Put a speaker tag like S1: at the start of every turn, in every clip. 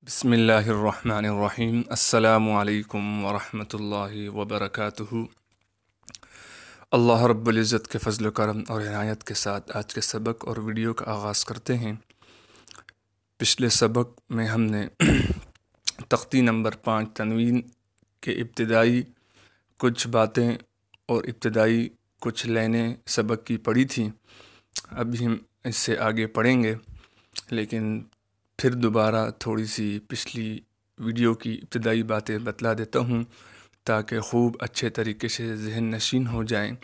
S1: बिस्मिल्लाहिर्रहमानिर्रहीम। अस्सलामु अलैकुम वरहमतुल्लाहि वबरकातुहू। अल्लाह रब्बुल इज़्ज़त के फ़ज़ल करम और इनायत के साथ आज के सबक और वीडियो का आगाज़ करते हैं। पिछले सबक में हमने तख्ती नंबर 5 तनवीन के इब्तिदाई कुछ बातें और इब्तिदाई कुछ लाइनें सबक की पढ़ी थी। अभी हम इससे आगे पढ़ेंगे, लेकिन फिर दोबारा थोड़ी सी पिछली वीडियो की इब्तिदाई बातें बतला देता हूँ ताकि खूब अच्छे तरीके से ज़हन नशीन हो जाएं।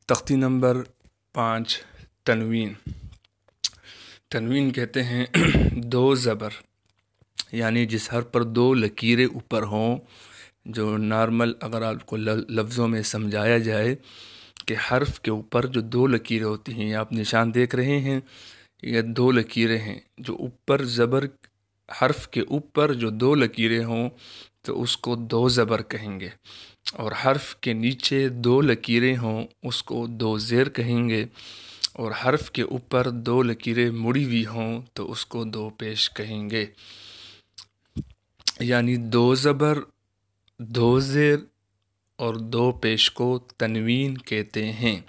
S1: तख्ती नंबर 5 तनवीन। तनवीन कहते हैं दो ज़बर, यानी जिस हर पर दो लकीरें ऊपर हों। जो नॉर्मल अगर आपको लफ्ज़ों में समझाया जाए कि हर्फ के ऊपर जो दो लकीरें होती हैं, आप निशान देख रहे हैं, ये दो लकीरें हैं। जो ऊपर ज़बर हर्फ के ऊपर जो दो लकीरें हों तो उसको दो ज़बर कहेंगे, और हर्फ के नीचे दो लकीरें हों उसको दो ज़ेर कहेंगे, और हर्फ के ऊपर दो लकीरें मुड़ी हुई हों तो उसको दो पेश कहेंगे। यानी दो ज़बर, दो ज़ेर और दो पेश को तनवीन कहते हैं।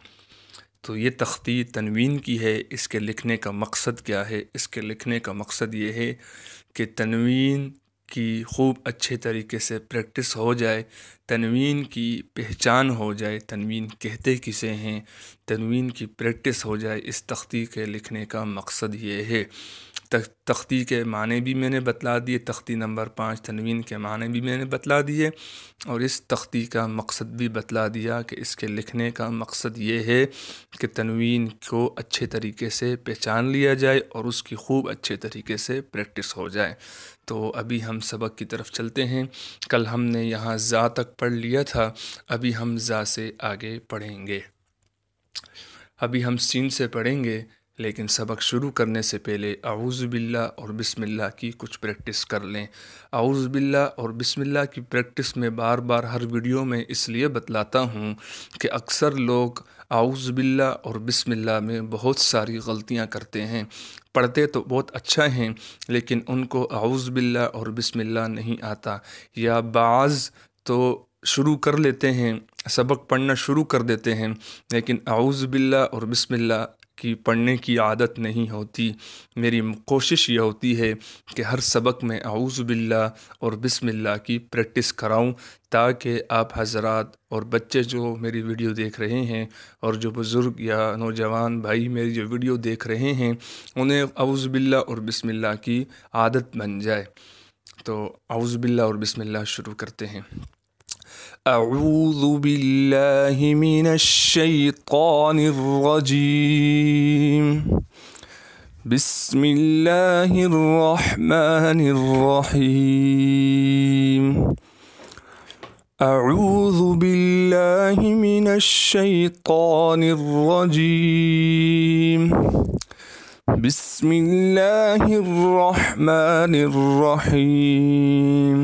S1: तो ये तख्ती तनवीन की है। इसके लिखने का मकसद क्या है? इसके लिखने का मकसद ये है कि तनवीन की खूब अच्छे तरीके से प्रैक्टिस हो जाए, तनवीन की पहचान हो जाए, तनवीन कहते किसे हैं, तनवीन की प्रैक्टिस हो जाए। इस तख्ती के लिखने का मकसद ये है। तख्ती के माने भी मैंने बतला दिए, तख्ती नंबर 5 तनवीन के माने भी मैंने बतला दिए, और इस तख्ती का मकसद भी बतला दिया कि इसके लिखने का मकसद ये है कि तनवीन को अच्छे तरीके से पहचान लिया जाए और उसकी खूब अच्छे तरीके से प्रैक्टिस हो जाए। तो अभी हम सबक की तरफ चलते हैं। कल हमने यहाँ ज़ा तक पढ़ लिया था, अभी हम ज़ा से आगे पढ़ेंगे। अभी हम सीन से पढ़ेंगे, लेकिन सबक शुरू करने से पहले आऊज़ु बिल्लाह और बिस्मिल्लाह की कुछ प्रैक्टिस कर लें। आऊज़ु बिल्लाह और बिस्मिल्लाह की प्रैक्टिस में बार बार हर वीडियो में इसलिए बतलाता हूँ कि अक्सर लोग आऊज़ु बिल्लाह और बिस्मिल्लाह में बहुत सारी गलतियाँ करते हैं। पढ़ते तो बहुत अच्छा हैं, लेकिन उनको आऊज़ु बिल्लाह और बिस्मिल्लाह नहीं आता, या बाज़ तो शुरू कर लेते हैं, सबक पढ़ना शुरू कर देते हैं, लेकिन आऊज़ु बिल्लाह और बिस्मिल्लाह की पढ़ने की आदत नहीं होती। मेरी कोशिश ये होती है कि हर सबक में आऊज़ु बिल्लाह और बिस्मिल्लाह की प्रैक्टिस कराऊं, ताकि आप हज़रात और बच्चे जो मेरी वीडियो देख रहे हैं और जो बुज़ुर्ग या नौजवान भाई मेरी जो वीडियो देख रहे हैं, उन्हें आऊज़ु बिल्लाह और बिस्मिल्लाह की आदत बन जाए। तो आऊज़ु बिल्लाह और बिस्मिल्लाह शुरू करते हैं। अऊज़ु बिल्लाहि मिनश शैतानिर रजीम। बिस्मिल्लाहिर रहमानिर रहीम। अऊज़ु बिल्लाहि मिनश शैतानिर रजीम। बिस्मिल्लाहिर रहमानिर रहीम।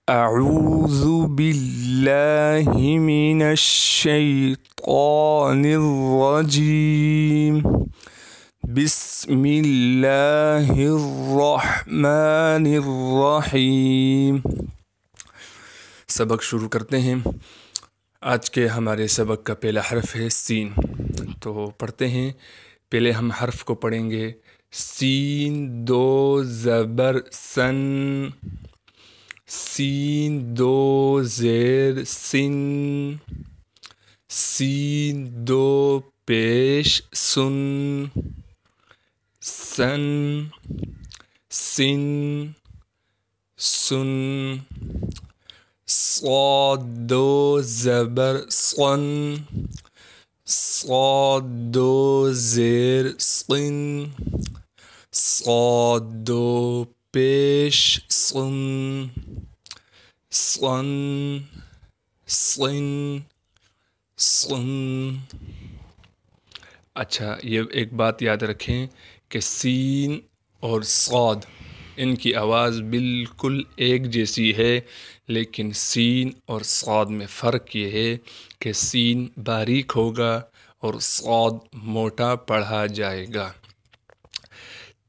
S1: अऊज़ु बिल्लाहि मिनश शैतानिर रजीम। बिस्मिल्लाहिर रहमानिर रहीम। सबक शुरू करते हैं। आज के हमारे सबक का पहला हर्फ है सीन। तो पढ़ते हैं। पहले हम हर्फ को पढ़ेंगे। सीन दो ज़बर सन, सीन दो ज़ेर सिन, सीन दो पेश सुन, सन सिन सुन। स्वाद दो ज़बर सन, स्वाद दो ज़ेर सिन, स्वाद दो पेश सुन, सन सिन सुन। अच्छा, ये एक बात याद रखें कि सीन और स्वाद, इनकी आवाज़ बिल्कुल एक जैसी है, लेकिन सीन और स्वाद में फ़र्क ये है कि सीन बारीक होगा और स्वाद मोटा पढ़ा जाएगा।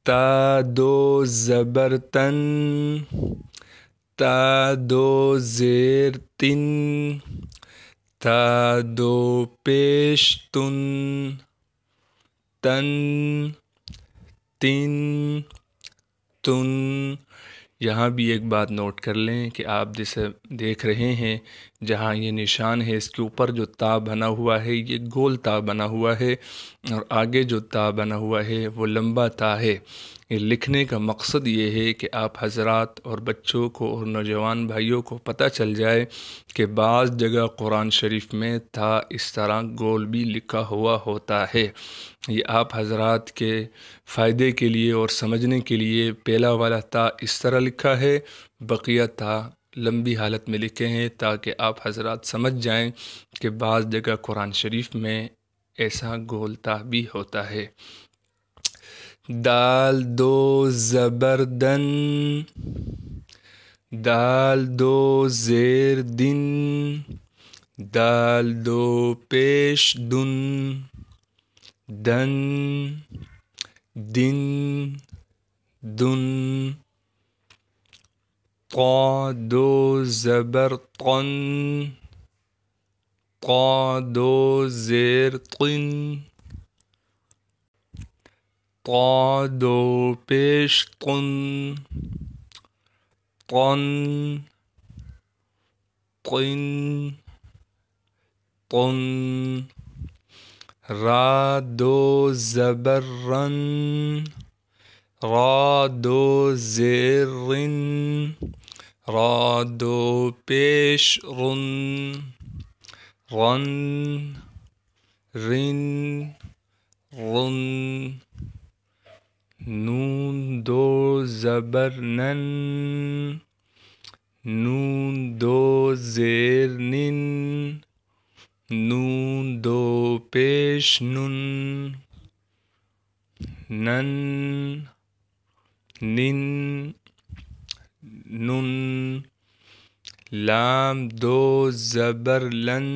S1: تا دو زبر تن، تا دو زیر تن، تا دو پیش تن، تن، تن، تن۔ یہاں بھی ایک بات نوٹ کر لیں کہ آپ جسے دیکھ رہے ہیں جہاں یہ نشان ہے اس کے اوپر جو تا بنا ہوا ہے یہ گول تا بنا ہوا ہے، اور آگے جو تا بنا ہوا ہے وہ لمبا تا ہے۔ یہ لکھنے کا مقصد یہ ہے کہ آپ حضرات اور بچوں کو اور نوجوان بھائیوں کو پتہ چل جائے کہ بعض جگہ قرآن شریف میں تا اس طرح گول بھی لکھا ہوا ہوتا ہے۔ یہ آپ حضرات کے فائدے کے لیے اور سمجھنے کے لیے پہلا والا تا اس طرح لکھا ہے، بقیہ تا لمبی حالت میں لکھے ہیں تاکہ آپ حضرات سمجھ جائیں کہ بعض جگہ قرآن شریف میں ایسا گول تا بھی ہوتا ہے۔ دال دو زبر دن، دال دو زیر دن، دال دو پیش دن، دن، دن، دن۔ طا دو زبر طن، طا دو زیر طن، طا دو پیش طن، طن، طن، طن۔ را دو زبر رن، را دو زیر رن، را دو پیش رن، رن، رن، رن۔ نون دو زبر نن، نون دو زیر نن، نون دو پیش نن، نن، نن، نن۔ لام دو زبر لن،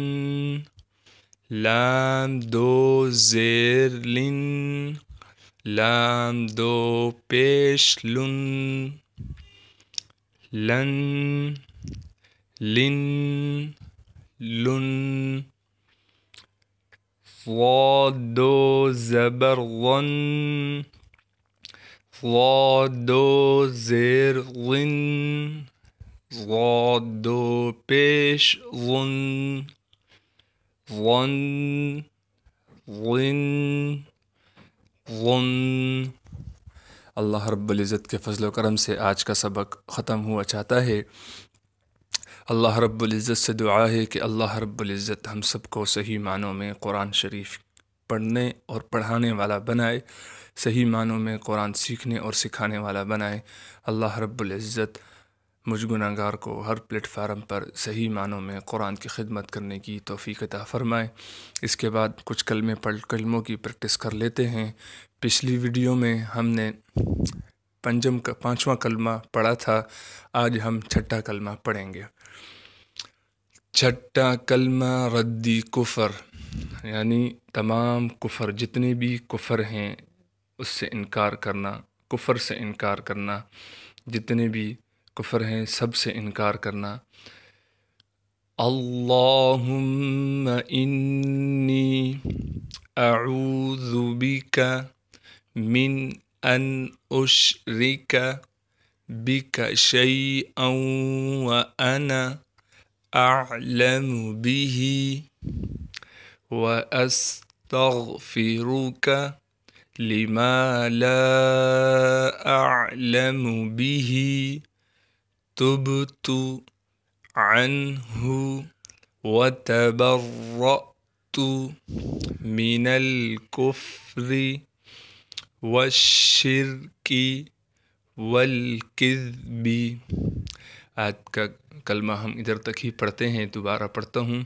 S1: لام دو زیر لن، لام دو پیش لن، لن، لن، لن۔ ضاد دو زبر ظن، ضاد دو زیر ظن، ضاد دو پیش ظن، ظن، ظن، ظن۔ اللہ رب العزت کے فضل و کرم سے آج کا سبق ختم ہوا چاہتا ہے۔ اللہ رب العزت سے دعا ہے کہ اللہ رب العزت ہم سب کو صحیح معنوں میں قرآن شریف پڑھنے اور پڑھانے والا بنائے، صحیح معنوں میں قرآن سیکھنے اور سکھانے والا بنائے۔ اللہ رب العزت مجھ گناہگار کو ہر پلیٹ فارم پر صحیح معنوں میں قرآن کی خدمت کرنے کی توفیق عطا فرمائے۔ اس کے بعد کچھ کلموں کی پریکٹس کر لیتے ہیں۔ پچھلی ویڈیو میں ہم نے پانچواں کلمہ پڑھا تھا، آج ہم چھٹا کلمہ پڑھیں گے۔ چھٹا کلمہ ردی کفر، یعنی تمام کفر، جتنے بھی کفر ہیں اس سے انکار کرنا، کفر سے انکار کرنا، جتنے بھی کفر ہیں سب سے انکار کرنا۔ اللہم انی اعوذ بک من ان اشرک بک شیئا وانا اعلم به واستغفرک لما لا اعلم به تبت عنه وتبرأت من الكفر والشرك والكذب۔ آج کا کلمہ ہم ادھر تک ہی پڑھتے ہیں، دوبارہ پڑھتا ہوں۔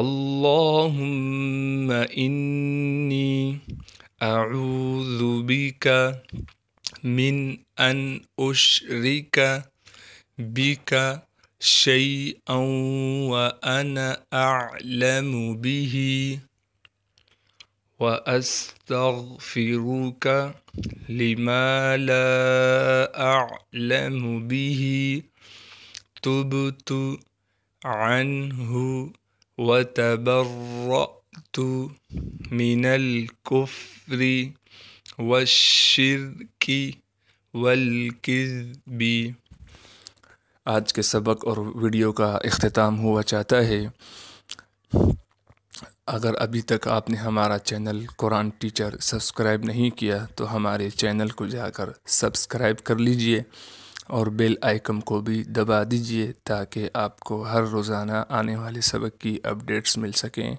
S1: اللہم انی اعوذ بک من ان اشرک بک شیئا وانا اعلم به وأستغفرك لما لا أعلم به تبت عنه وتبرأت من الكفر والشرك والكذب۔ آج کے سبق اور ویڈیو کا اختتام ہوا چاہتا ہے۔ اگر ابھی تک آپ نے ہمارا چینل قرآن ٹیچر سبسکرائب نہیں کیا تو ہمارے چینل کو جا کر سبسکرائب کر لیجئے اور بیل آئیکن کو بھی دبا دیجئے تاکہ آپ کو ہر روزانہ آنے والے سبق کی اپڈیٹس مل سکیں۔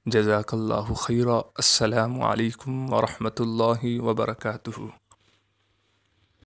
S1: جزاک اللہ خیرا۔ السلام علیکم ورحمۃ اللہ وبرکاتہ۔